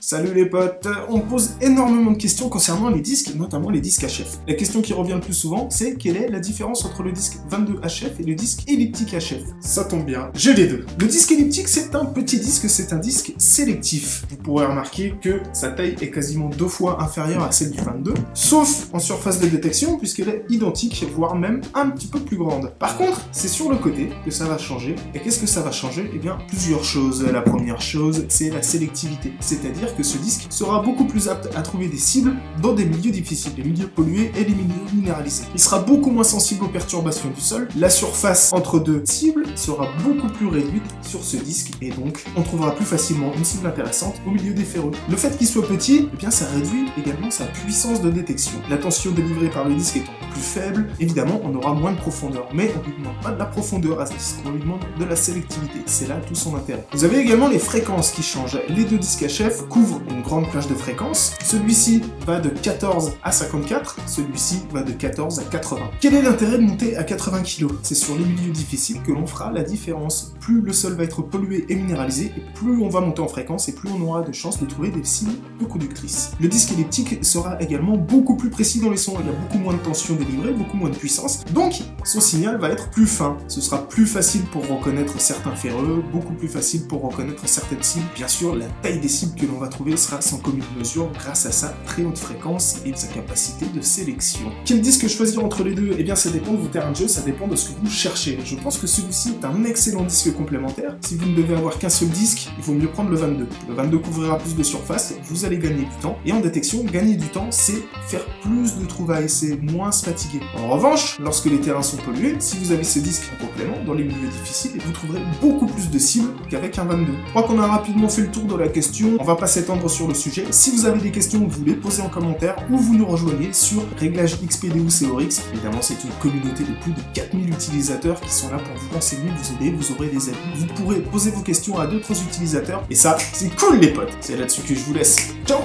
Salut les potes, on me pose énormément de questions concernant les disques, notamment les disques HF. La question qui revient le plus souvent, c'est quelle est la différence entre le disque 22 HF et le disque elliptique HF. Ça tombe bien, j'ai les deux. Le disque elliptique, c'est un petit disque, c'est un disque sélectif. Vous pourrez remarquer que sa taille est quasiment 2 fois inférieure à celle du 22, sauf en surface de détection, puisqu'elle est identique, voire même un petit peu plus grande. Par contre, c'est sur le côté que ça va changer. Et qu'est-ce que ça va changer? Eh bien, plusieurs choses. La première chose, c'est la sélectivité. C'est-à-dire que ce disque sera beaucoup plus apte à trouver des cibles dans des milieux difficiles, les milieux pollués et les milieux minéralisés. Il sera beaucoup moins sensible aux perturbations du sol, la surface entre deux cibles sera beaucoup plus réduite sur ce disque et donc on trouvera plus facilement une cible intéressante au milieu des ferreux. Le fait qu'il soit petit, eh bien ça réduit également sa puissance de détection. La tension délivrée par le disque étant plus faible, évidemment on aura moins de profondeur, mais on ne lui demande pas de la profondeur à ce disque, on lui demande de la sélectivité, c'est là tout son intérêt. Vous avez également les fréquences qui changent. Les deux disques HF couvrent une grande plage de fréquences. Celui-ci va de 14 à 54, celui-ci va de 14 à 80. Quel est l'intérêt de monter à 80 kg? C'est sur les milieux difficiles que l'on fera la différence. Plus le sol va être pollué et minéralisé, et plus on va monter en fréquence, et plus on aura de chances de trouver des cibles peu conductrices. Le disque elliptique sera également beaucoup plus précis dans les sons. Il y a beaucoup moins de tension délivrée, beaucoup moins de puissance, donc son signal va être plus fin. Ce sera plus facile pour reconnaître certains ferreux, beaucoup plus facile pour reconnaître certaines cibles. Bien sûr, la taille des cibles que l'on va trouver sera sans commune mesure grâce à sa très haute fréquence et sa capacité de sélection. Quel disque choisir entre les deux? Eh bien ça dépend de vos terrains de jeu, ça dépend de ce que vous cherchez. Je pense que celui-ci est un excellent disque complémentaire. Si vous ne devez avoir qu'un seul disque, il vaut mieux prendre le 22. Le 22 couvrira plus de surface, vous allez gagner du temps. Et en détection, gagner du temps, c'est faire plus de trouvailles, c'est moins se fatiguer. En revanche, lorsque les terrains sont pollués, si vous avez ce disque en complément, dans les milieux difficiles, vous trouverez beaucoup plus de cibles qu'avec un 22. Je crois qu'on a rapidement fait le tour de la question, on va pas s'étendre sur le sujet. Si vous avez des questions, vous les posez en commentaire ou vous nous rejoignez sur Réglage XPDU Ceorix. Évidemment, c'est une communauté de plus de 4000 utilisateurs qui sont là pour vous renseigner, vous aider, vous aurez des avis. Vous pourrez poser vos questions à d'autres utilisateurs et ça, c'est cool les potes. C'est là-dessus que je vous laisse. Ciao!